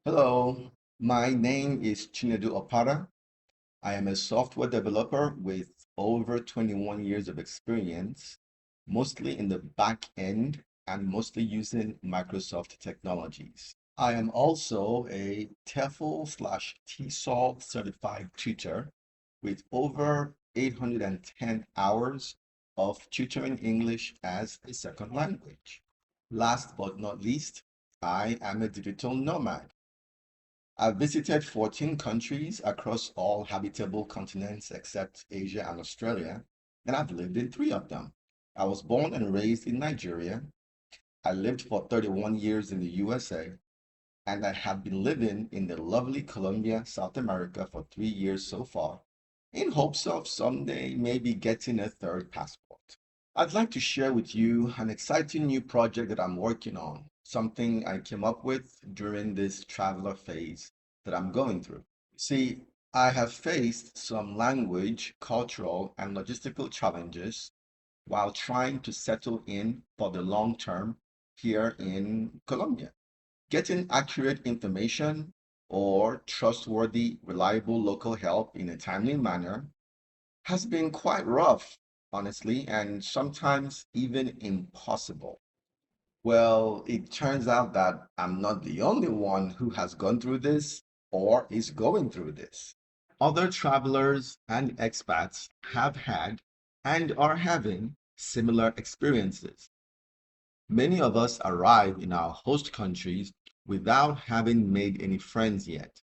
Hello, my name is Chinedu Opara. I am a software developer with over 21 years of experience, mostly in the back end and mostly using Microsoft technologies. I am also a TEFL slash TESOL certified tutor with over 810 hours of tutoring English as a second language. Last but not least, I am a digital nomad. I've visited 14 countries across all habitable continents except Asia and Australia, and I've lived in three of them. I was born and raised in Nigeria. I lived for 31 years in the USA, and I have been living in the lovely Colombia, South America for 3 years so far, in hopes of someday maybe getting a third passport. I'd like to share with you an exciting new project that I'm working on, something I came up with during this traveler phase that I'm going through. See, I have faced some language, cultural, and logistical challenges while trying to settle in for the long term here in Colombia. Getting accurate information or trustworthy, reliable local help in a timely manner has been quite rough, honestly, and sometimes even impossible. Well, it turns out that I'm not the only one who has gone through this or is going through this. Other travelers and expats have had and are having similar experiences. Many of us arrive in our host countries without having made any friends yet.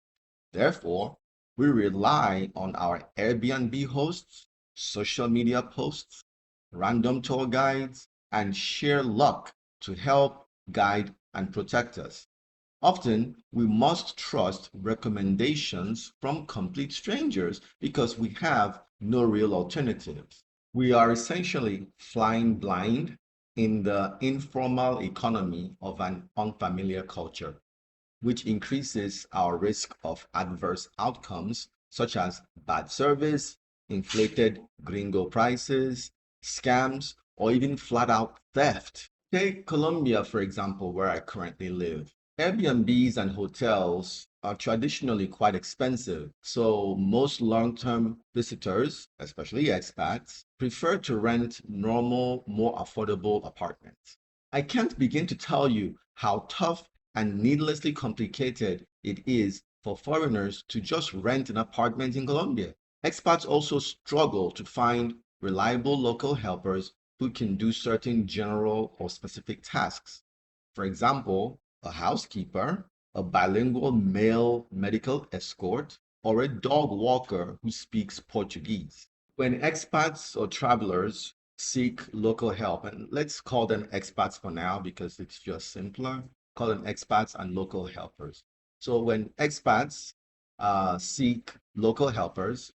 Therefore, we rely on our Airbnb hosts, social media posts, random tour guides, and sheer luck to help, guide, and protect us. Often, we must trust recommendations from complete strangers because we have no real alternatives. We are essentially flying blind in the informal economy of an unfamiliar culture, which increases our risk of adverse outcomes such as bad service, inflated gringo prices, scams, or even flat out theft. Take Colombia, for example, where I currently live. Airbnbs and hotels are traditionally quite expensive, so most long-term visitors, especially expats, prefer to rent normal, more affordable apartments. I can't begin to tell you how tough and needlessly complicated it is for foreigners to just rent an apartment in Colombia. Expats also struggle to find reliable local helpers who can do certain general or specific tasks. For example, a housekeeper, a bilingual male medical escort, or a dog walker who speaks Portuguese. When expats or travelers seek local help, and let's call them expats for now because it's just simpler, call them expats and local helpers. So when expats seek local helpers,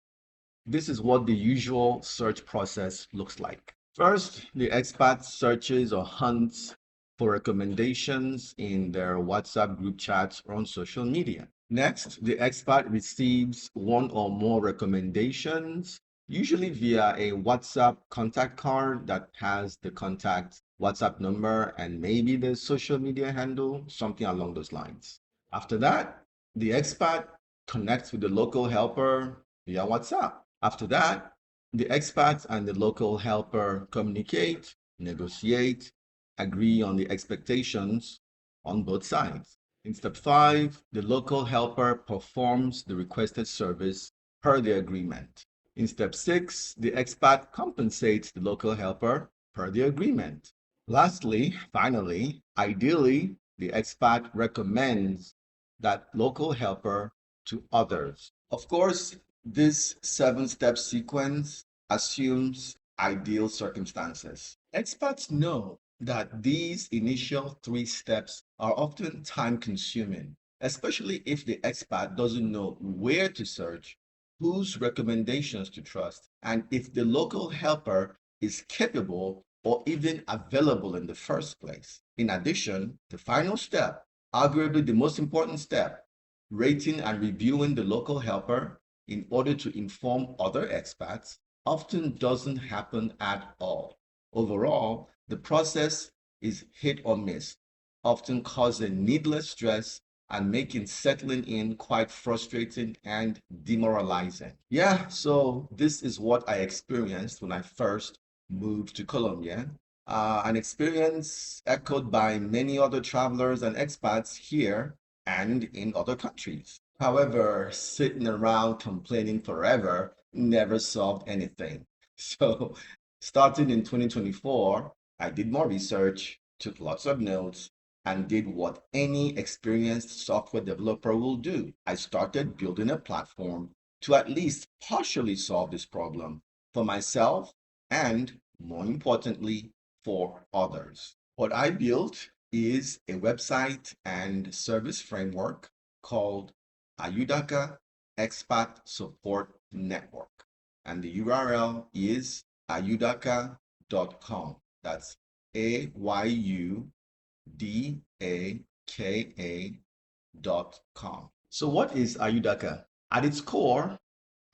this is what the usual search process looks like. First, the expat searches or hunts for recommendations in their WhatsApp group chats or on social media. Next, the expat receives one or more recommendations, usually via a WhatsApp contact card that has the contact WhatsApp number and maybe the social media handle, something along those lines. After that, the expat connects with the local helper via WhatsApp. After that, the expat and the local helper communicate, negotiate, agree on the expectations on both sides. In step 5, the local helper performs the requested service per the agreement. In step 6, the expat compensates the local helper per the agreement. Lastly, finally, ideally, the expat recommends that local helper to others. Of course, this 7-step sequence assumes ideal circumstances. Experts know that these initial 3 steps are often time consuming, especially if the expert doesn't know where to search, whose recommendations to trust, and if the local helper is capable or even available in the first place. In addition, the final step, arguably the most important step, rating and reviewing the local helper in order to inform other expats, often doesn't happen at all. Overall, the process is hit or miss, often causing needless stress and making settling in quite frustrating and demoralizing. Yeah, so this is what I experienced when I first moved to Colombia. An experience echoed by many other travelers and expats here and in other countries. However, sitting around complaining forever never solved anything. So, starting in 2024, I did more research, took lots of notes, and did what any experienced software developer will do. I started building a platform to at least partially solve this problem for myself and, more importantly, for others. What I built is a website and service framework called Ayudaka Expat Support Network. And the URL is ayudaka.com. That's AYUDAKA.com. So what is Ayudaka? At its core,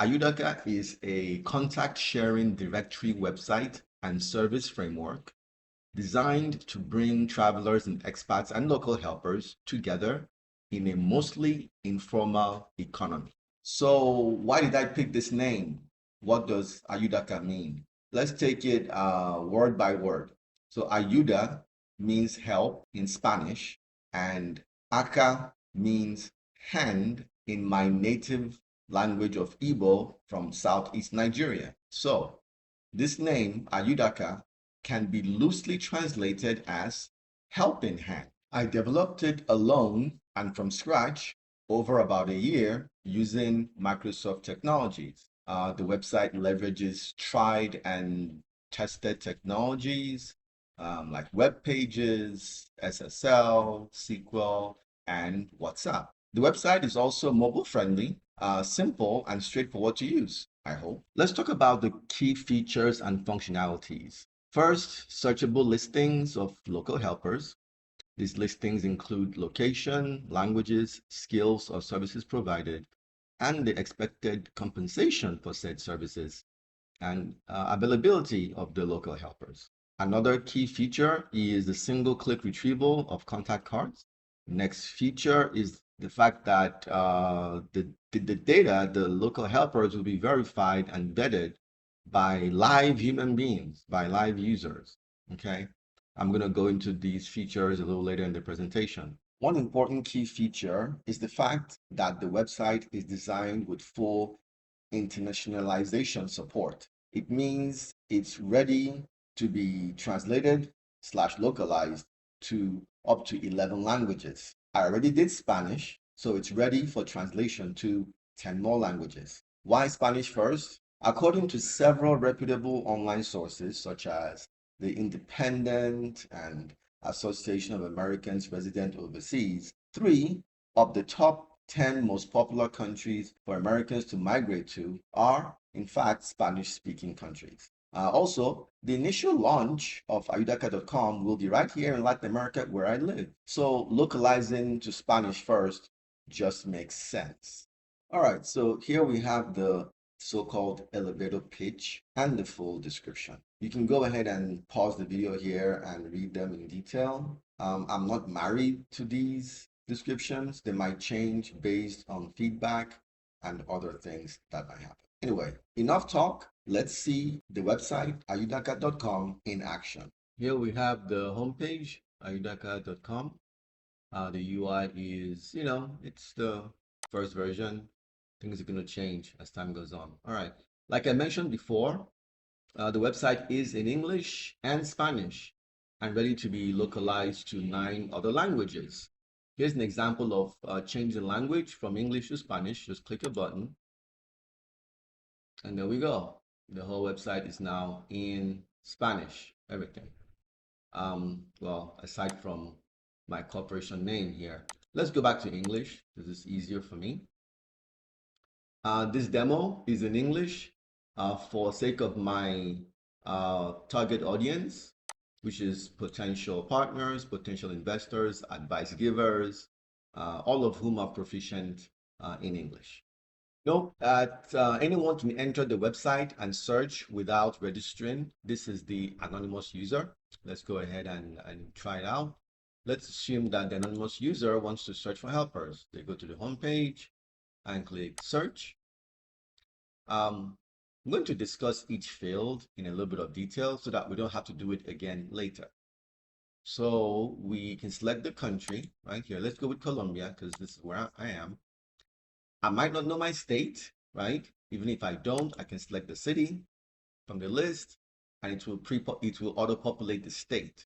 Ayudaka is a contact sharing directory website and service framework designed to bring travelers and expats and local helpers together in a mostly informal economy. So why did I pick this name? What does Ayudaka mean? Let's take it word by word. So Ayuda means help in Spanish, and Aka means hand in my native language of Igbo from Southeast Nigeria. So this name, Ayudaka, can be loosely translated as helping hand. I developed it alone and from scratch over about a year using Microsoft technologies. The website leverages tried and tested technologies like web pages, SSL, SQL, and WhatsApp. The website is also mobile friendly, simple, and straightforward to use, I hope. Let's talk about the key features and functionalities. First, searchable listings of local helpers. These listings include location, languages, skills or services provided, and the expected compensation for said services and availability of the local helpers. Another key feature is the single-click retrieval of contact cards. Next feature is the fact that the data, the local helpers will be verified and vetted by live human beings, by live users, okay? I'm gonna go into these features a little later in the presentation. One important key feature is the fact that the website is designed with full internationalization support. It means it's ready to be translated / localized to up to 11 languages. I already did Spanish, so it's ready for translation to 10 more languages. Why Spanish first? According to several reputable online sources, such as The Independent and Association of Americans Resident Overseas, 3 of the top 10 most popular countries for Americans to migrate to are, in fact, Spanish-speaking countries. Also, the initial launch of Ayudaka.com will be right here in Latin America where I live. So localizing to Spanish first just makes sense. All right, so here we have the so-called elevator pitch and the full description. You can go ahead and pause the video here and read them in detail. I'm not married to these descriptions. They might change based on feedback and other things that might happen. Anyway, enough talk. Let's see the website ayudaka.com in action. Here we have the homepage, ayudaka.com. The UI is, it's the first version. Things are going to change as time goes on. All right. Like I mentioned before, the website is in English and Spanish and ready to be localized to 9 other languages. Here's an example of changing language from English to Spanish. Just click a button. And there we go. The whole website is now in Spanish, everything. Well, aside from my corporation name here. Let's go back to English. This is easier for me. This demo is in English for sake of my target audience, which is potential partners, potential investors, advice givers, all of whom are proficient in English. Note that anyone can enter the website and search without registering. This is the anonymous user. Let's go ahead and try it out. let's assume that the anonymous user wants to search for helpers. They go to the home page and click search. I'm going to discuss each field in a little bit of detail so that we don't have to do it again later. So we can select the country right here. Let's go with Colombia because this is where I am. I might not know my state, right? Even if I don't, I can select the city from the list and it will auto-populate the state.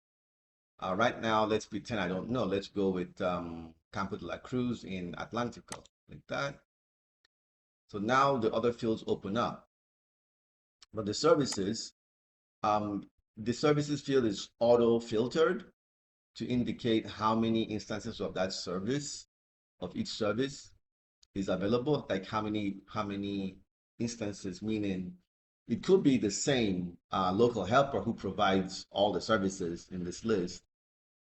Right now, let's pretend I don't know. Let's go with Campo de la Cruz in Atlantico, like that. So now the other fields open up. But the services field is auto-filtered to indicate how many instances of that service, of each service, is available, like how many instances, meaning it could be the same local helper who provides all the services in this list,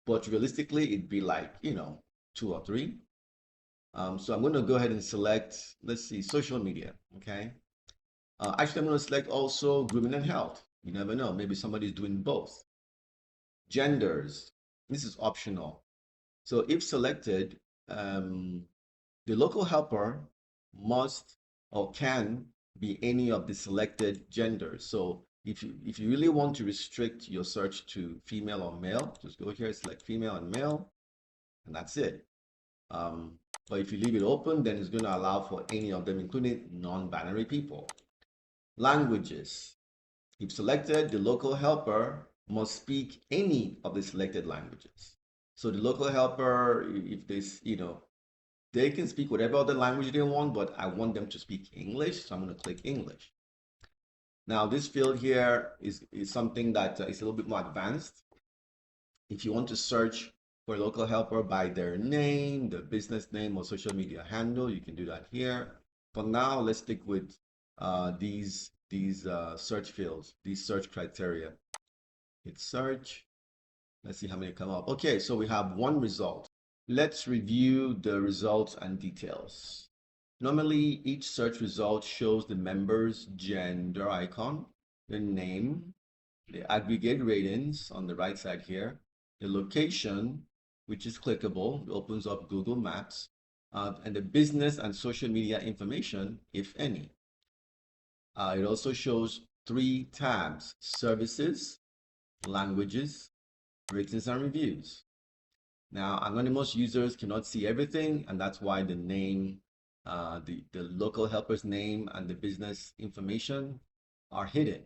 but realistically it'd be like, 2 or 3. So I'm going to go ahead and select, let's see, social media. Okay, actually I'm going to select also grooming and health. You never know, maybe somebody's doing both. Genders, this is optional. So if selected, the local helper must or can be any of the selected genders. So if you really want to restrict your search to female or male, just go here, select female and male, and that's it. But if you leave it open, then it's going to allow for any of them, including non-binary people. Languages. If selected, the local helper must speak any of the selected languages. So the local helper, if this, they can speak whatever other language they want, but I want them to speak English, so I'm going to click English. Now, this field here is something that is a little bit more advanced. If you want to search for a local helper by their name, their business name, or social media handle, you can do that here. For now, let's stick with these search fields, these search criteria. Hit search. Let's see how many come up. Okay, so we have one result. Let's review the results and details. Normally, each search result shows the member's gender icon, the name, the aggregate ratings on the right side here, the location, which is clickable, it opens up Google Maps, and the business and social media information, if any. It also shows 3 tabs: services, languages, ratings and reviews. Now, anonymous users cannot see everything, and that's why the name, the local helper's name and the business information are hidden.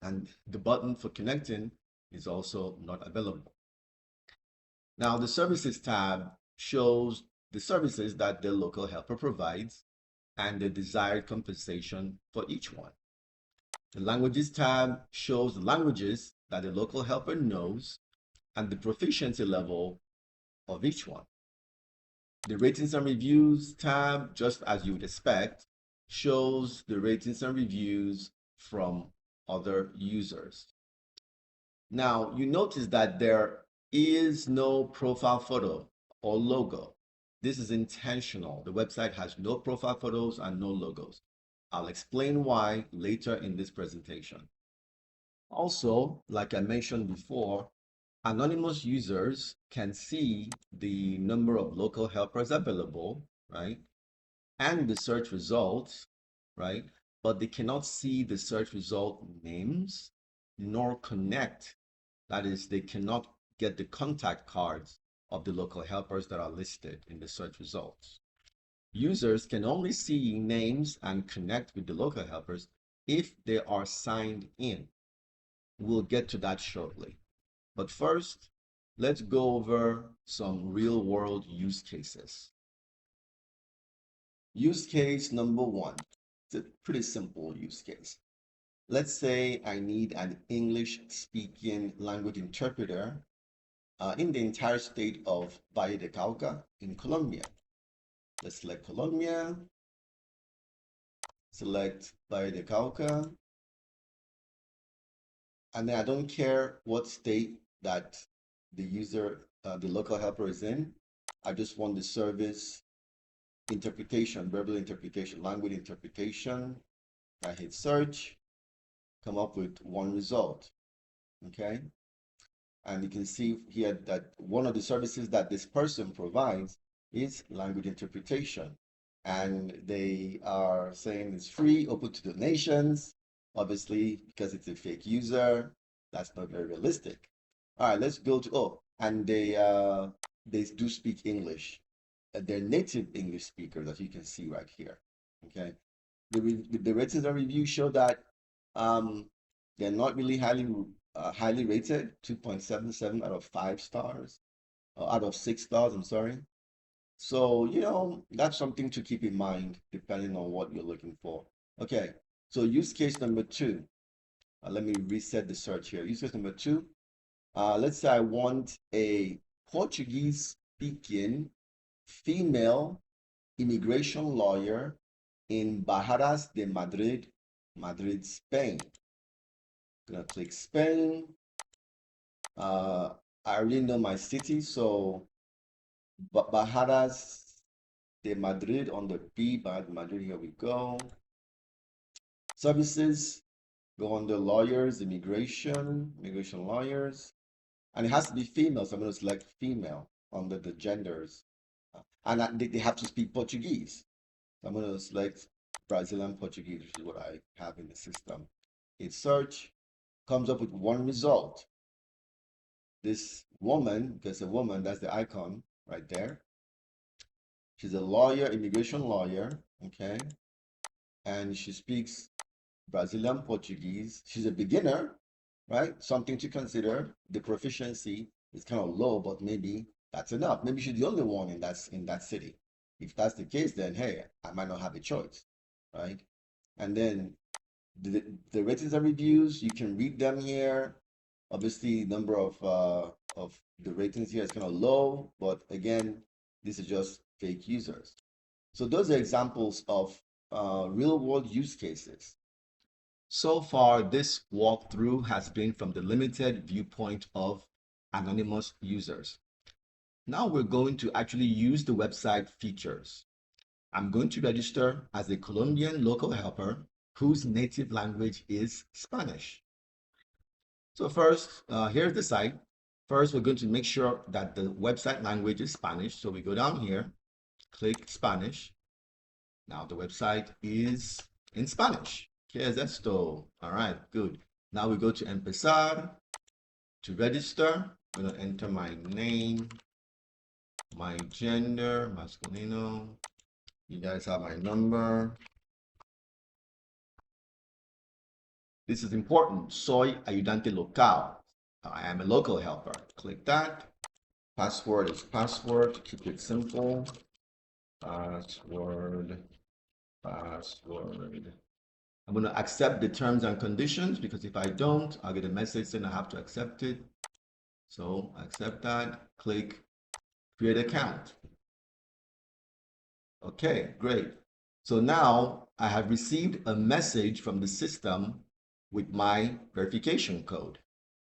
And the button for connecting is also not available. Now, the services tab shows the services that the local helper provides and the desired compensation for each one. The languages tab shows the languages that the local helper knows and the proficiency level of each one. The ratings and reviews tab, just as you would expect, shows the ratings and reviews from other users. Now, you notice that there is no profile photo or logo. This is intentional. The website has no profile photos and no logos. I'll explain why later in this presentation. Also, like I mentioned before, anonymous users can see the number of local helpers available, right? And the search results, right? But they cannot see the search result names nor connect. That is, they cannot get the contact cards of the local helpers that are listed in the search results. Users can only see names and connect with the local helpers if they are signed in. We'll get to that shortly. But first, let's go over some real-world use cases. Use case number 1. It's a pretty simple use case. Let's say I need an English-speaking language interpreter in the entire state of Valle de Cauca in Colombia. Let's select Colombia, select Valle de Cauca, and then I don't care what state that the user, the local helper is in. I just want the service interpretation, verbal interpretation, language interpretation. I hit search, come up with one result. Okay. And you can see here that one of the services that this person provides is language interpretation. And they are saying it's free, open to donations. Obviously, because it's a fake user, that's not very realistic. All right, let's go to, oh, and they do speak English. They're native English speakers, as you can see right here. Okay, the ratings and reviews show that um, they're not really highly rated, 2.77 out of 5 stars, out of 6 stars, I'm sorry. So, that's something to keep in mind depending on what you're looking for. Okay, so use case number two. Let me reset the search here. Use case number two. Let's say I want a Portuguese speaking female immigration lawyer in Bajadas de Madrid, Madrid, Spain. Gonna click Spain. I already know my city, so Bajadas de Madrid on the B, Bajadas de Madrid, here we go. Services, go under lawyers, immigration lawyers, and it has to be female, so I'm going to select female under the genders. And they have to speak Portuguese. So I'm going to select Brazilian Portuguese, which is what I have in the system. Hit search, comes up with one result. This woman, because a woman, that's the icon right there. She's a lawyer, immigration lawyer, okay? And she speaks Brazilian Portuguese. She's a beginner, right? Something to consider. The proficiency is kind of low, but maybe that's enough. Maybe she's the only one in that city. If that's the case, then hey, I might not have a choice, right? And then the ratings and reviews, you can read them here. Obviously, number of the ratings here is kind of low, but again, this is just fake users. So those are examples of real world use cases. So far, this walkthrough has been from the limited viewpoint of anonymous users. Now we're going to actually use the website features. I'm going to register as a Colombian local helper whose native language is Spanish. So first, here's the site. First, we're going to make sure that the website language is Spanish. So we go down here, click Spanish. Now the website is in Spanish. ¿Qué es esto? All right, good. Now we go to Empezar. To register, I'm going to enter my name, my gender, masculino. You guys have my number. This is important. Soy ayudante local. I am a local helper. Click that. Password is password. Keep it simple. Password. I'm going to accept the terms and conditions because if I don't, I'll get a message saying I have to accept it. So accept that. Click create account. Okay, great. So now I have received a message from the system with my verification code.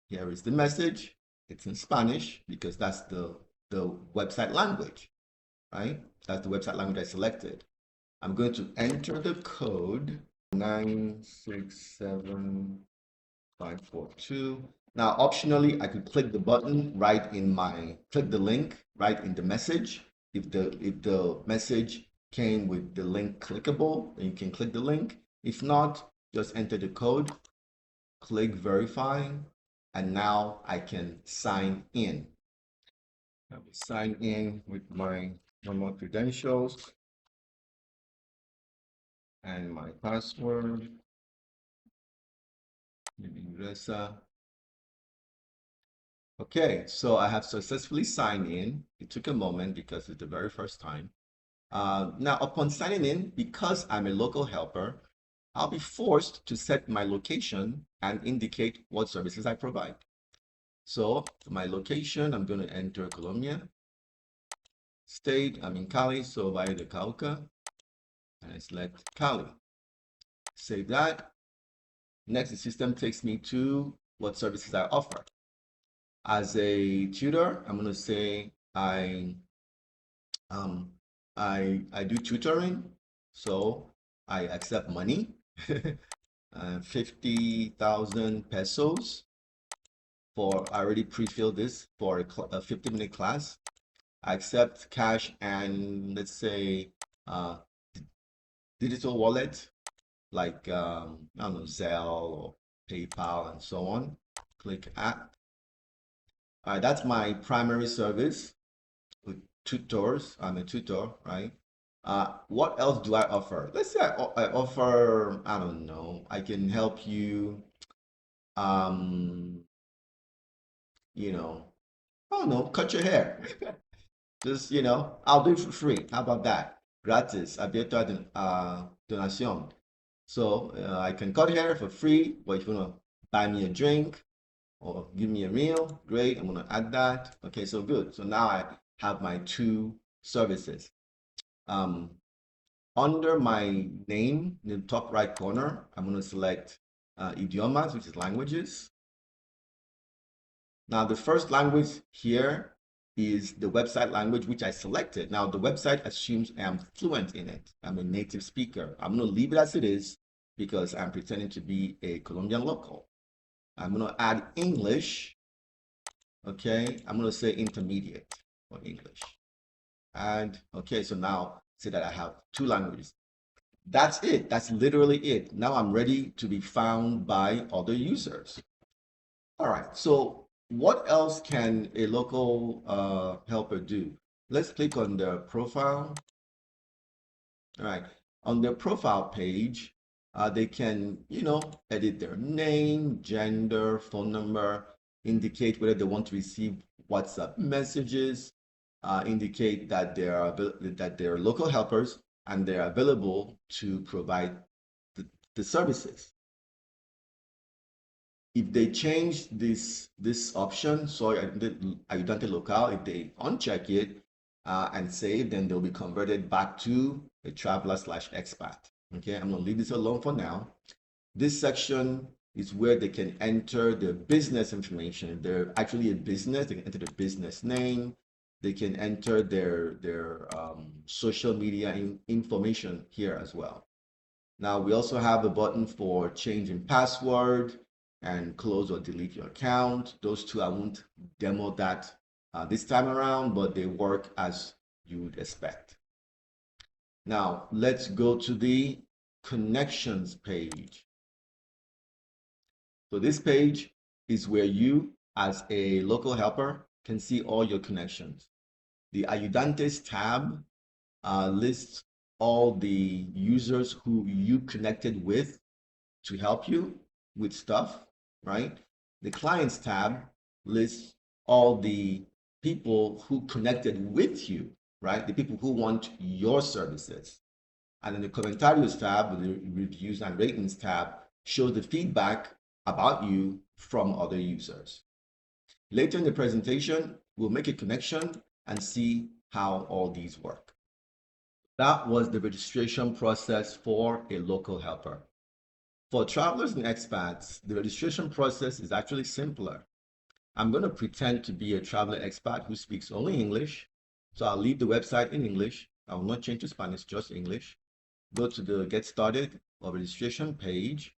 Here is the message. It's in Spanish because that's the website language, right? That's the website language I selected. I'm going to enter the code 967542. Now, optionally, I could click the button right in click the link right in the message. If the message came with the link clickable, then you can click the link. If not, just enter the code, click verify, and now I can sign in. I will sign in with my normal credentials and my password. Okay, so I have successfully signed in. It took a moment because it's the very first time. Now, upon signing in, because I'm a local helper, I'll be forced to set my location and indicate what services I provide. So for my location, I'm going to enter Colombia. State, I'm in Cali, so Valle de Cauca, and I select Cali. Save that. Next, the system takes me to what services I offer. As a tutor, I'm going to say I do tutoring, so I accept money, 50,000 pesos I already pre-filled this for a 50-minute class. I accept cash and let's say digital wallet like I don't know, Zelle or PayPal and so on. Click add. All right, that's my primary service with tutors. I'm a tutor, right? What else do I offer? Let's say I offer, I don't know, I can help you, um, you know, I don't know, cut your hair. Just, I'll do it for free. How about that? Gratis, abierto a donación. So I can cut hair for free, but if you want to buy me a drink or give me a meal, great. I'm going to add that. Okay, so good. So now I have my two services. Um, Under my name, in the top right corner, I'm going to select idiomas, which is languages. Now, the first language here is the website language, which I selected. Now, the website assumes I am fluent in it. I'm a native speaker. I'm going to leave it as it is because I'm pretending to be a Colombian local. I'm going to add English. Okay, I'm going to say intermediate for English. And okay, so now say that I have two languages. That's it. That's literally it. Now I'm ready to be found by other users. All right, so what else can a local helper do? Let's click on the profile. All right, on their profile page, they can, edit their name, gender, phone number, indicate whether they want to receive WhatsApp messages, indicate that they're local helpers and they're available to provide the services. If they change this option, so Ayudante Local, if they uncheck it and save, then they'll be converted back to a traveler/expat. Okay, I'm gonna leave this alone for now. This section is where they can enter their business information. If they're actually a business, they can enter the business name. They can enter their social media information here as well. Now we also have a button for changing password and close or delete your account. Those two, I won't demo that this time around, but they work as you would expect. Now let's go to the connections page. So this page is where you, as a local helper, can see all your connections. The Ayudantes tab lists all the users who you connected with to help you with stuff, right? The Clients tab lists all the people who connected with you, right? The people who want your services. And then the Comentarios tab, the Reviews and Ratings tab, shows the feedback about you from other users. Later in the presentation, we'll make a connection and see how all these work. That was the registration process for a local helper. For travelers and expats, the registration process is actually simpler. I'm going to pretend to be a traveler expat who speaks only English. So I'll leave the website in English. I will not change to Spanish, just English. Go to the Get Started or registration page.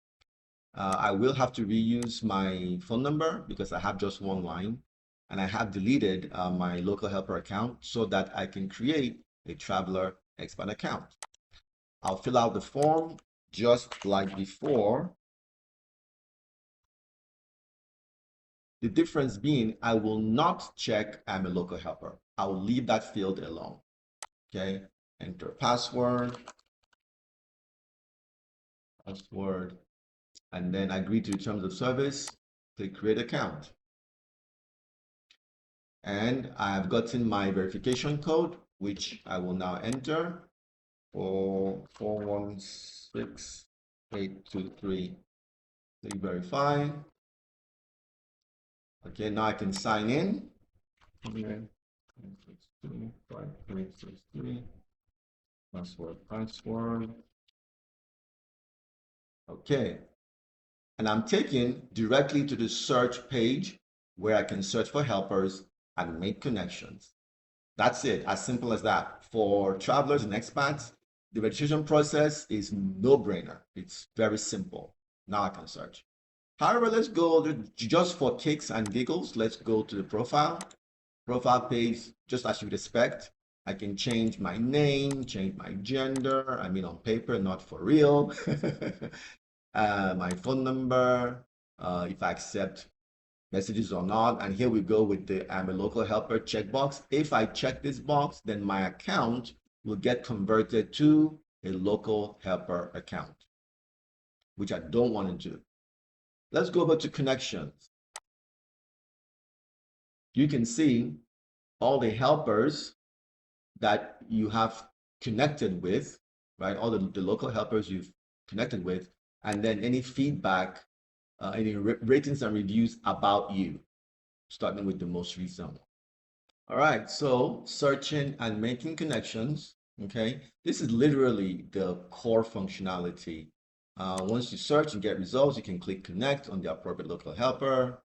I will have to reuse my phone number because I have just one line. And I have deleted my local helper account so that I can create a traveler expat account. I'll fill out the form just like before. The difference being I will not check I'm a local helper. I will leave that field alone. Okay, enter password, and then agree to terms of service, click create account. And I've gotten my verification code, which I will now enter for 416823. Click verify. Okay, now I can sign in. Okay. Password. Okay. And I'm taken directly to the search page where I can search for helpers and make connections. That's it, as simple as that. For travelers and expats, the registration process is no-brainer. It's very simple. Now I can search. However, let's go just for kicks and giggles. Let's go to the profile page, just as you would expect. I can change my name, change my gender. I mean, on paper, not for real. My phone number, if I accept messages or not. And here we go with the I'm a local helper checkbox. If I check this box, then my account will get converted to a local helper account, which I don't want to do. Let's go over to connections. You can see all the helpers that you have connected with, right? All the local helpers you've connected with, and then any feedback, any ratings and reviews about you, starting with the most recent one. All right, so searching and making connections, okay? This is literally the core functionality. Once you search and get results, you can click connect on the appropriate local helper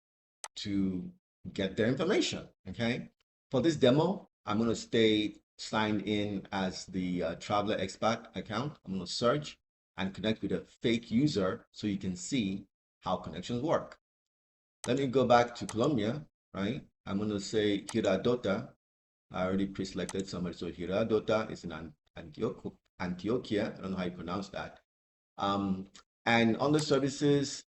to get their information, okay? For this demo, I'm gonna stay signed in as the Traveler Expat account. I'm gonna search and connect with a fake user so you can see how connections work. Let me go back to Colombia, right? I'm gonna say Hiradota. I already pre-selected somebody, so Hiradota is in Antioquia. I don't know how you pronounce that. And on the services,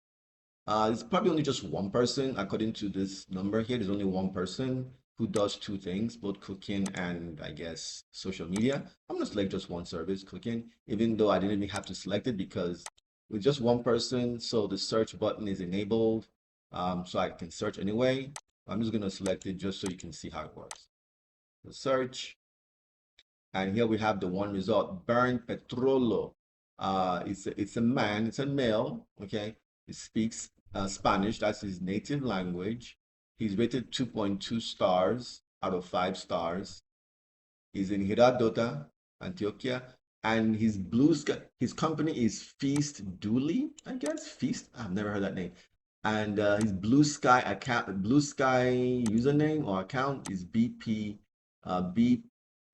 it's probably only just one person, according to this number here. There's only one person who does two things, both cooking and I guess social media. I'm gonna select just one service, cooking, even though I didn't even have to select it because with just one person, so the search button is enabled, so I can search anyway. I'm just gonna select it just so you can see how it works. The search, and here we have the one result, Burn Petrolo. It's a man, it's a male, okay? He speaks Spanish, that's his native language. He's rated 2.2 stars out of 5 stars. He's in Hiradota, Antioquia, and his company is Feast Dooley, I guess. Feast, I've never heard that name. And his Blue Sky username or account is BP B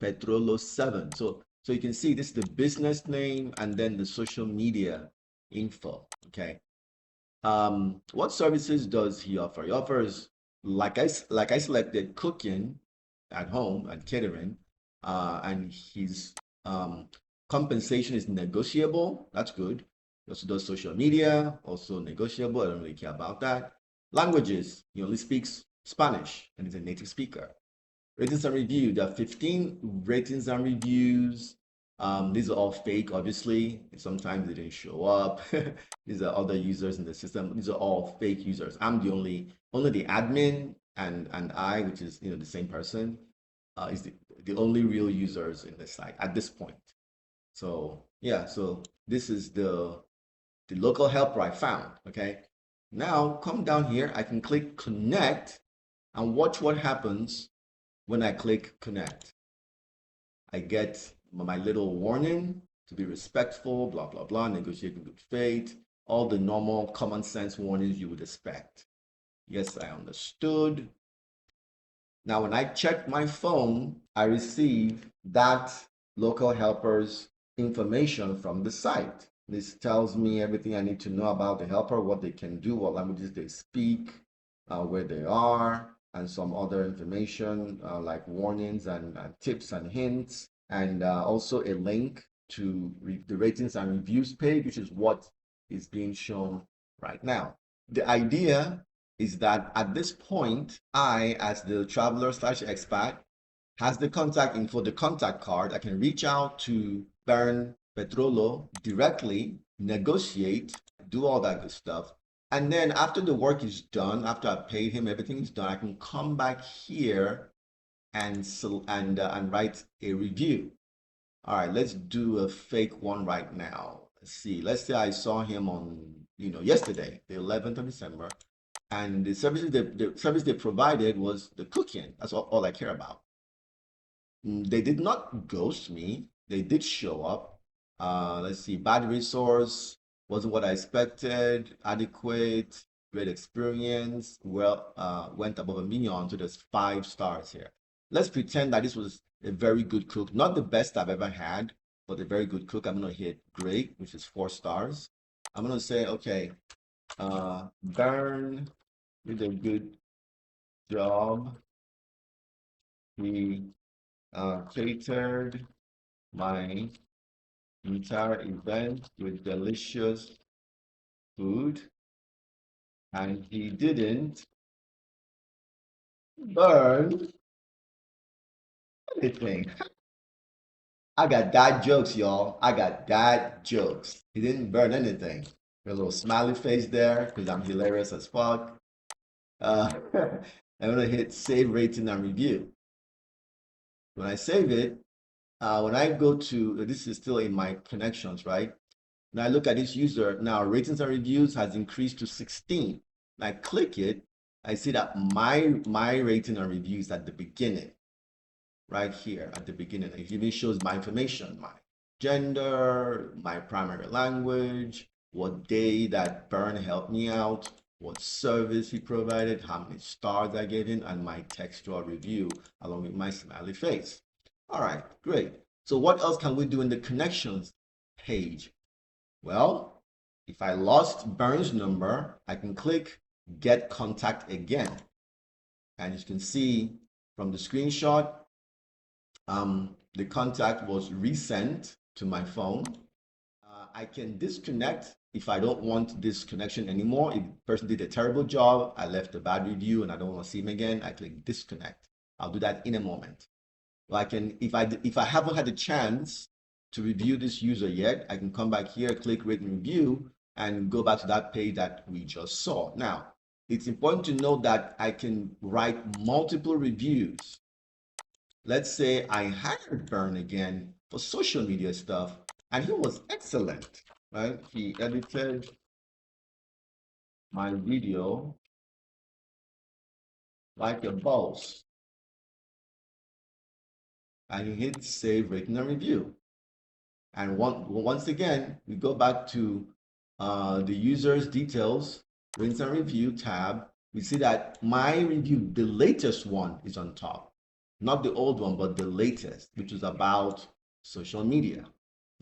Petrolo 7. So you can see this is the business name and then the social media info. Okay. What services does he offer? He offers, like I selected, cooking at home and catering, and his compensation is negotiable. That's good. He also does social media, also negotiable. I don't really care about that. Languages, he only speaks Spanish and he's a native speaker. Ratings and review, there are 15 ratings and reviews. These are all fake, obviously. Sometimes they didn't show up. These are other users in the system. These are all fake users. I'm the only the admin and I, which is the same person, is the only real users in the site at this point. So yeah, so this is the local helper I found. Okay, now come down here. I can click connect and watch what happens when I click connect. I get my little warning to be respectful, blah, blah, blah, negotiate in good faith, all the normal common sense warnings you would expect. Yes, I understood. Now, when I check my phone, I receive that local helper's information from the site. This tells me everything I need to know about the helper, what they can do, what languages they speak, where they are, and some other information like warnings and tips and hints, and also a link to the ratings and reviews page, which is what is being shown right now. The idea is that at this point, I, as the traveler/expat, has the contact info, the contact card. I can reach out to Baron Petrolo directly, negotiate, do all that good stuff. And then after the work is done, after I've paid him, everything is done, I can come back here and write a review. All right, let's do a fake one right now. Let's see. Let's say I saw him on, yesterday, the 11th of December, and the service they provided was the cooking. That's all I care about. They did not ghost me. They did show up. Let's see. Bad resource wasn't what I expected. Adequate. Great experience. Well, went above and beyond. So there's 5 stars here. Let's pretend that this was a very good cook. Not the best I've ever had, but a very good cook. I'm gonna hit great, which is 4 stars. I'm gonna say, okay, Bern did a good job. He catered my entire event with delicious food, and he didn't burn anything. I got dad jokes, y'all. I got dad jokes. He didn't burn anything. A little smiley face there because I'm hilarious as fuck. I'm gonna hit save rating and review. When I save it, when I go to this is still in my connections, right? When I look at this user now, ratings and reviews has increased to 16. When I click it, I see that my rating and reviews at the beginning, right here at the beginning. It even shows my information, my gender, my primary language, what day that Bern helped me out, what service he provided, how many stars I gave him, and my textual review along with my smiley face. All right, great. So what else can we do in the connections page? Well, if I lost Bern's number, I can click get contact again. And you can see from the screenshot, the contact was resent to my phone. I can disconnect if I don't want this connection anymore. If the person did a terrible job, I left a bad review and I don't want to see him again, I click disconnect. I'll do that in a moment. Well, I can, if I haven't had a chance to review this user yet, I can come back here, click rate and review, and go back to that page that we just saw. Now, it's important to note that I can write multiple reviews. Let's say I hired Bern again for social media stuff, and he was excellent, right? He edited my video like a boss, and he hit save, rating, and review. And once again, we go back to the user's details, rinse and review tab. We see that my review, the latest one, is on top. Not the old one, but the latest, which is about social media.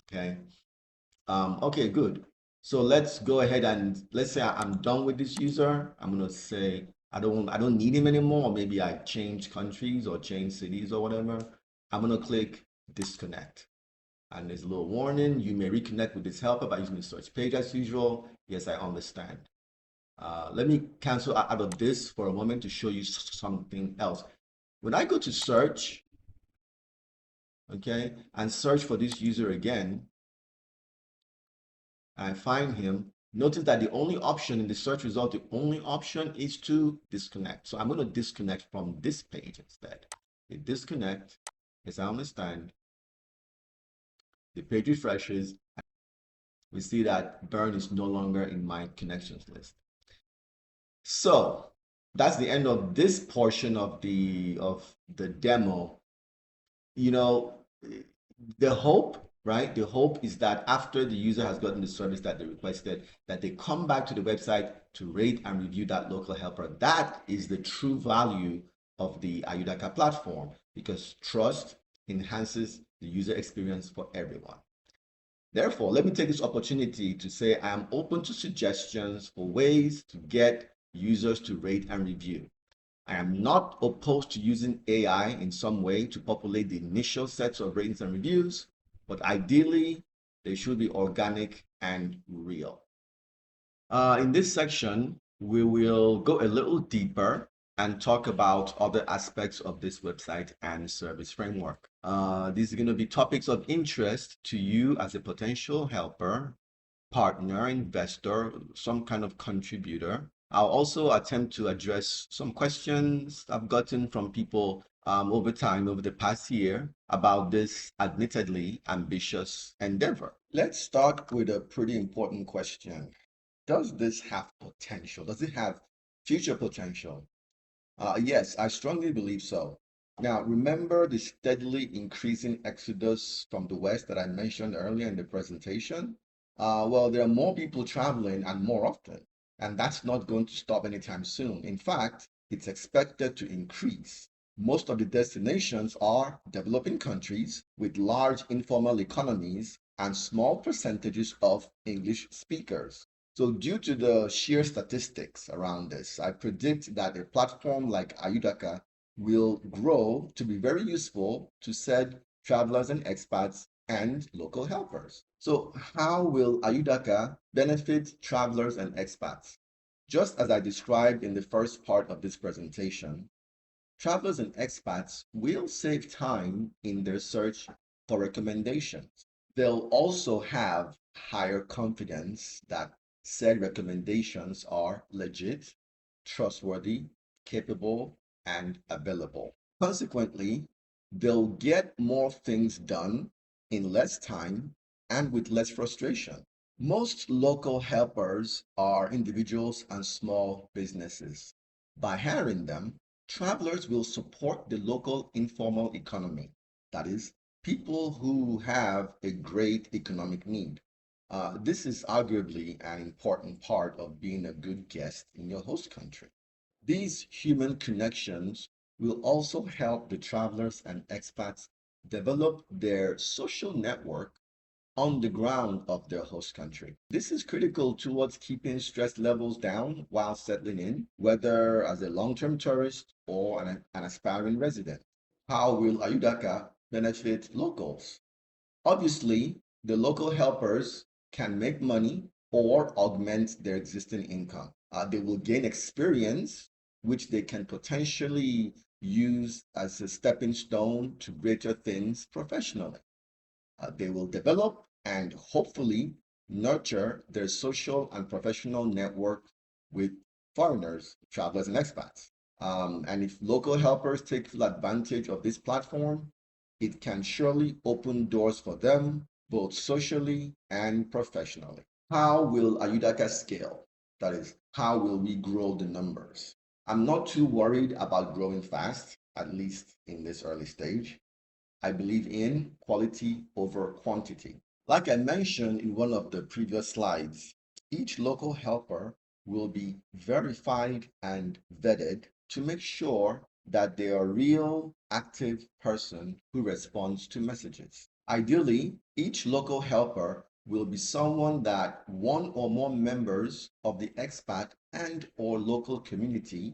Okay. Okay, good. So let's go ahead and let's say I'm done with this user. I'm gonna say I don't need him anymore, or maybe I change countries or change cities or whatever. I'm gonna click disconnect. And there's a little warning, you may reconnect with this helper by using the search page as usual. Yes, I understand. Let me cancel out of this for a moment to show you something else. When I go to search, okay, and search for this user again, I find him, notice that the only option in the search result, the only option is to disconnect. So I'm going to disconnect from this page instead. Hit disconnect, as I understand. The page refreshes. We see that Bern is no longer in my connections list. So that's the end of this portion of the demo. You know, the hope, right? The hope is that after the user has gotten the service that they requested, that they come back to the website to rate and review that local helper. That is the true value of the Ayudaka platform, because trust enhances the user experience for everyone. Therefore, let me take this opportunity to say I am open to suggestions for ways to get users to rate and review. I am not opposed to using AI in some way to populate the initial sets of ratings and reviews, but ideally, they should be organic and real. In this section, we will go a little deeper and talk about other aspects of this website and service framework. These are going to be topics of interest to you as a potential helper, partner, investor, some kind of contributor. I'll also attempt to address some questions I've gotten from people over time, over the past year, about this admittedly ambitious endeavor. Let's start with a pretty important question. Does this have potential? Does it have future potential? Yes, I strongly believe so. Now, remember the steadily increasing exodus from the West that I mentioned earlier in the presentation? Well, there are more people traveling and more often, and that's not going to stop anytime soon. In fact, it's expected to increase. Most of the destinations are developing countries with large informal economies and small percentages of English speakers. So due to the sheer statistics around this, I predict that a platform like Ayudaka will grow to be very useful to said travelers and expats and local helpers. So how will Ayudaka benefit travelers and expats? Just as I described in the first part of this presentation, travelers and expats will save time in their search for recommendations. They'll also have higher confidence that said recommendations are legit, trustworthy, capable, and available. Consequently, they'll get more things done in less time and with less frustration. Most local helpers are individuals and small businesses. By hiring them, travelers will support the local informal economy. That is, people who have a great economic need. This is arguably an important part of being a good guest in your host country. These human connections will also help the travelers and expats develop their social network on the ground of their host country. This is critical towards keeping stress levels down while settling in, whether as a long-term tourist or an aspiring resident. How will Ayudaka benefit locals? Obviously, the local helpers can make money or augment their existing income. They will gain experience, which they can potentially use as a stepping stone to greater things professionally. They will develop and hopefully nurture their social and professional network with foreigners, travelers, and expats. And if local helpers take full advantage of this platform, it can surely open doors for them, both socially and professionally. How will Ayudaka scale? That is, how will we grow the numbers? I'm not too worried about growing fast, at least in this early stage. I believe in quality over quantity. Like I mentioned in one of the previous slides, each local helper will be verified and vetted to make sure that they are a real active person who responds to messages. Ideally, each local helper will be someone that one or more members of the expat and or local community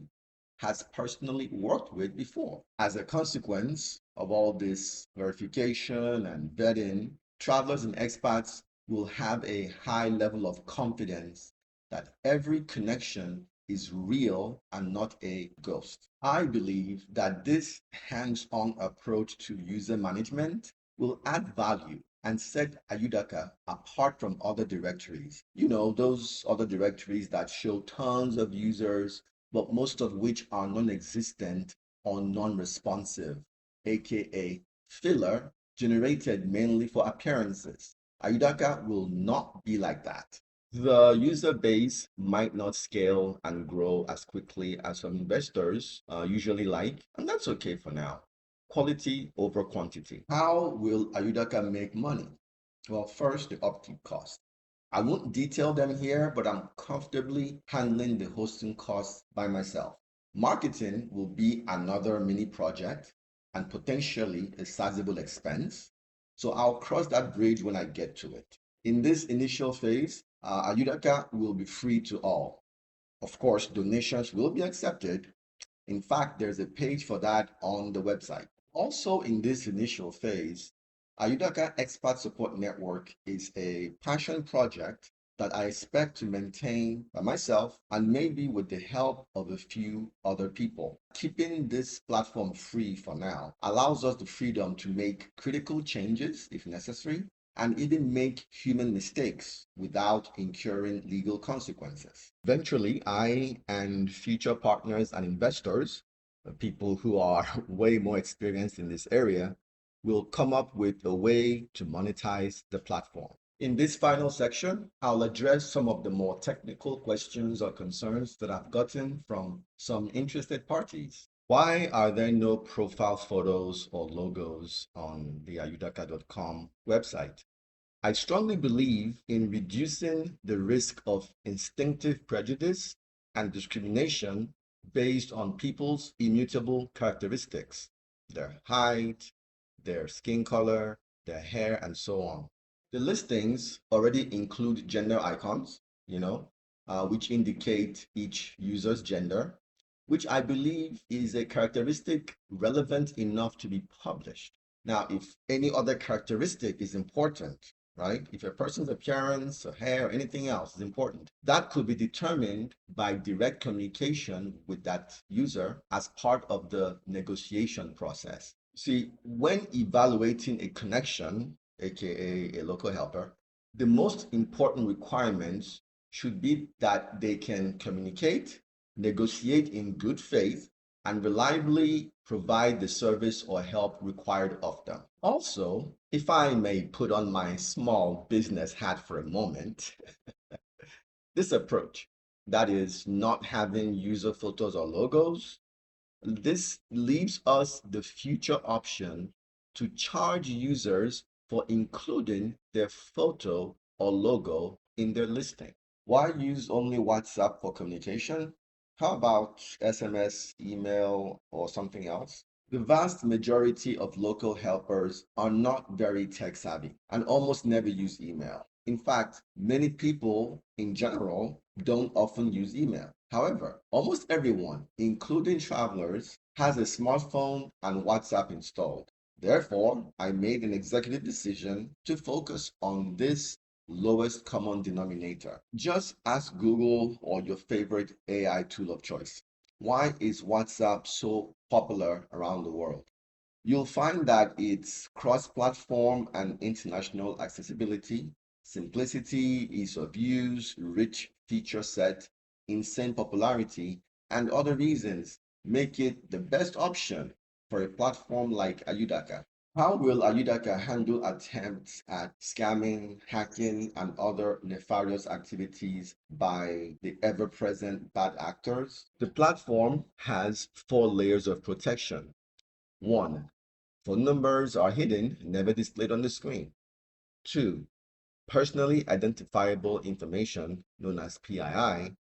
has personally worked with before. As a consequence of all this verification and vetting, travelers and expats will have a high level of confidence that every connection is real and not a ghost. I believe that this hands-on approach to user management will add value and set Ayudaka apart from other directories. You know, those other directories that show tons of users but most of which are non-existent or non-responsive, aka filler, generated mainly for appearances. Ayudaka will not be like that. The user base might not scale and grow as quickly as some investors usually like, and that's okay for now. Quality over quantity. How will Ayudaka make money? Well, first, the upkeep cost. I won't detail them here, but I'm comfortably handling the hosting costs by myself. Marketing will be another mini project and potentially a sizable expense. So I'll cross that bridge when I get to it. In this initial phase, Ayudaka will be free to all. Of course, donations will be accepted. In fact, there's a page for that on the website. Also, in this initial phase, Ayudaka Expat Support Network is a passion project that I expect to maintain by myself and maybe with the help of a few other people. Keeping this platform free for now allows us the freedom to make critical changes if necessary and even make human mistakes without incurring legal consequences. Eventually, I and future partners and investors, people who are way more experienced in this area, will come up with a way to monetize the platform. In this final section, I'll address some of the more technical questions or concerns that I've gotten from some interested parties. Why are there no profile photos or logos on the ayudaka.com website? I strongly believe in reducing the risk of instinctive prejudice and discrimination based on people's immutable characteristics, their height, their skin color, their hair, and so on. The listings already include gender icons, which indicate each user's gender, which I believe is a characteristic relevant enough to be published. Now, if any other characteristic is important, right? If a person's appearance or hair or anything else is important, that could be determined by direct communication with that user as part of the negotiation process. See, when evaluating a connection, aka a local helper, the most important requirements should be that they can communicate, negotiate in good faith, and reliably provide the service or help required of them. Also, if I may put on my small business hat for a moment, this approach, that is not having user photos or logos, this leaves us the future option to charge users for including their photo or logo in their listing. Why use only WhatsApp for communication? How about SMS, email, or something else? The vast majority of local helpers are not very tech savvy and almost never use email. In fact, many people in general don't often use email. However, almost everyone, including travelers, has a smartphone and WhatsApp installed. Therefore, I made an executive decision to focus on this lowest common denominator. Just ask Google or your favorite AI tool of choice. Why is WhatsApp so popular around the world? You'll find that it's cross-platform and international accessibility, simplicity, ease of use, rich feature set, insane popularity, and other reasons make it the best option for a platform like Ayudaka. How will Ayudaka handle attempts at scamming, hacking, and other nefarious activities by the ever-present bad actors? The platform has 4 layers of protection. 1. Phone numbers are hidden, never displayed on the screen. 2. Personally identifiable information, known as PII,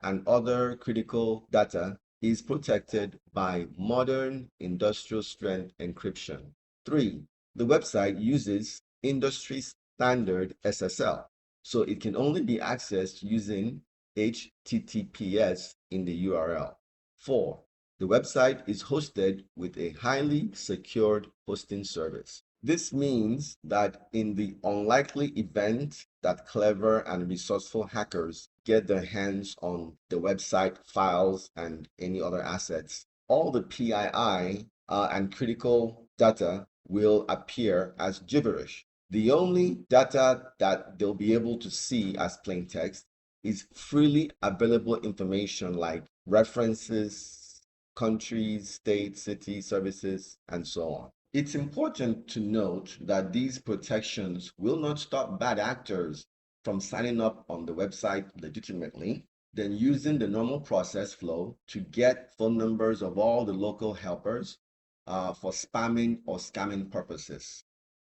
and other critical data is protected by modern industrial strength encryption. 3. The website uses industry standard SSL, so it can only be accessed using HTTPS in the URL. 4. The website is hosted with a highly secured hosting service. This means that in the unlikely event that clever and resourceful hackers get their hands on the website files and any other assets, all the PII and critical data will appear as gibberish. The only data that they'll be able to see as plain text is freely available information like references, countries, states, cities, services, and so on. It's important to note that these protections will not stop bad actors from signing up on the website legitimately, then using the normal process flow to get phone numbers of all the local helpers for spamming or scamming purposes.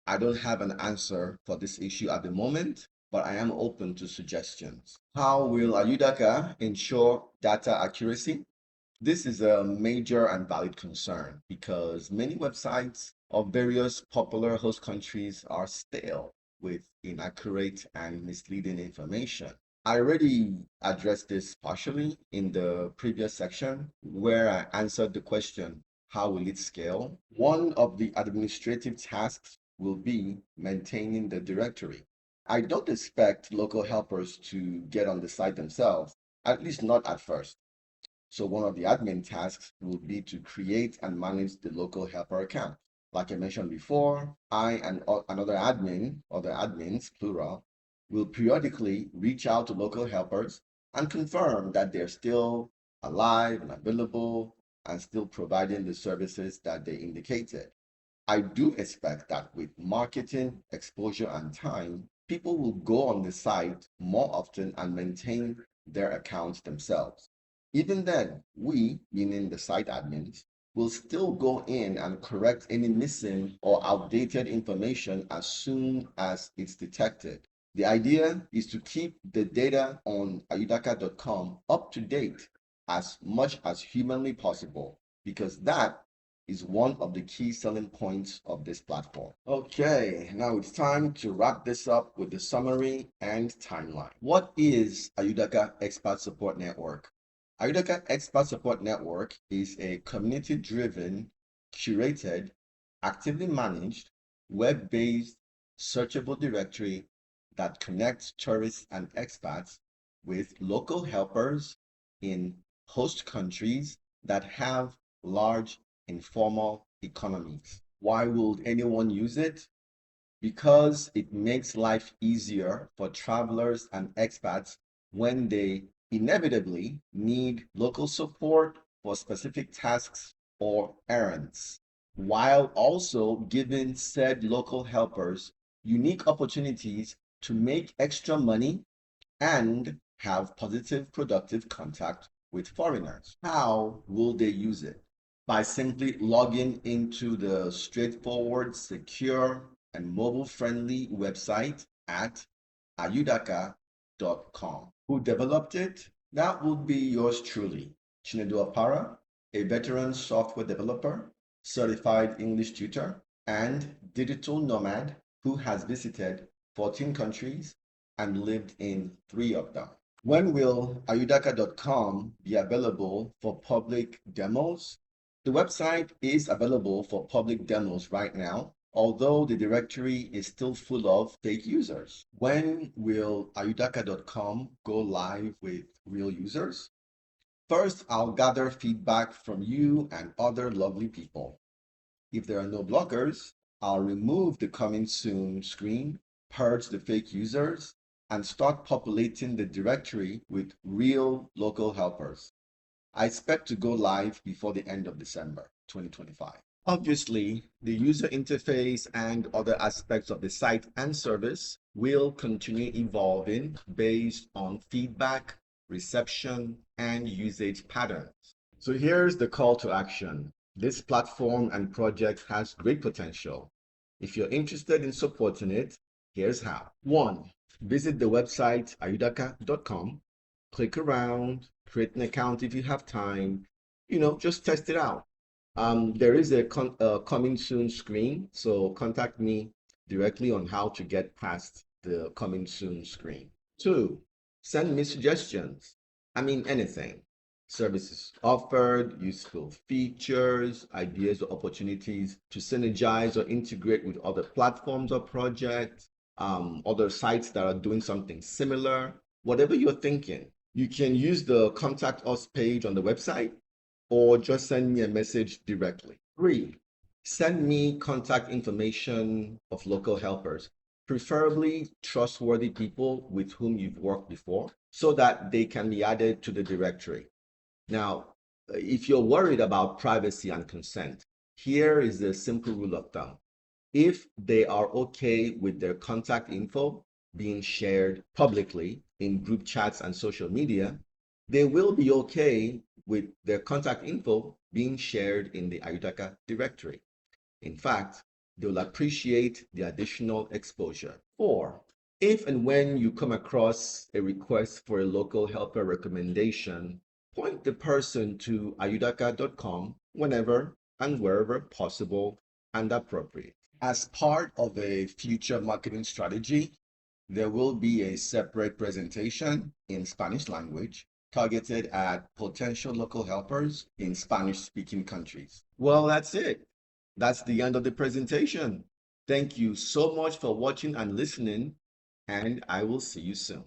I don't have an answer for this issue at the moment, but I am open to suggestions. How will Ayudaka ensure data accuracy? This is a major and valid concern because many websites of various popular host countries are stale with inaccurate and misleading information. I already addressed this partially in the previous section where I answered the question, how will it scale? One of the administrative tasks will be maintaining the directory. I don't expect local helpers to get on the site themselves, at least not at first. So one of the admin tasks will be to create and manage the local helper account. Like I mentioned before, I and another admin, other admins, plural, will periodically reach out to local helpers and confirm that they're still alive and available and still providing the services that they indicated. I do expect that with marketing, exposure, and time, people will go on the site more often and maintain their accounts themselves. Even then, we, meaning the site admins, will still go in and correct any missing or outdated information as soon as it's detected. The idea is to keep the data on ayudaka.com up to date as much as humanly possible because that is one of the key selling points of this platform. Okay, now it's time to wrap this up with the summary and timeline. What is Ayudaka Expat Support Network? Ayudaka Expat Support Network is a community-driven, curated, actively managed, web-based, searchable directory that connects tourists and expats with local helpers in host countries that have large informal economies. Why would anyone use it? Because it makes life easier for travelers and expats when they inevitably need local support for specific tasks or errands, while also giving said local helpers unique opportunities to make extra money and have positive, productive contact with foreigners. How will they use it? By simply logging into the straightforward, secure, and mobile-friendly website at ayudaka.com. Who developed it? That would be yours truly, Chinedu Apara, a veteran software developer, certified English tutor, and digital nomad who has visited 14 countries and lived in 3 of them. When will ayudaka.com be available for public demos? The website is available for public demos right now, although the directory is still full of fake users. When will ayudaka.com go live with real users? First, I'll gather feedback from you and other lovely people. If there are no blockers, I'll remove the coming soon screen, purge the fake users, and start populating the directory with real local helpers. I expect to go live before the end of December 2025. Obviously, the user interface and other aspects of the site and service will continue evolving based on feedback, reception, and usage patterns. So here's the call to action. This platform and project has great potential. If you're interested in supporting it, here's how. 1. Visit the website ayudaka.com, click around, create an account if you have time, just test it out. There is a coming soon screen, so contact me directly on how to get past the coming soon screen. 2, send me suggestions. Anything. Services offered, useful features, ideas or opportunities to synergize or integrate with other platforms or projects, other sites that are doing something similar, whatever you're thinking. You can use the contact us page on the website or just send me a message directly. 3, send me contact information of local helpers, preferably trustworthy people with whom you've worked before, so that they can be added to the directory. Now, if you're worried about privacy and consent, here is the simple rule of thumb. If they are okay with their contact info being shared publicly in group chats and social media, they will be okay with their contact info being shared in the Ayudaka directory. In fact, they'll appreciate the additional exposure. 4, if and when you come across a request for a local helper recommendation, point the person to ayudaka.com whenever and wherever possible and appropriate. As part of a future marketing strategy, there will be a separate presentation in Spanish language targeted at potential local helpers in Spanish-speaking countries. Well, that's it. That's the end of the presentation. Thank you so much for watching and listening, and I will see you soon.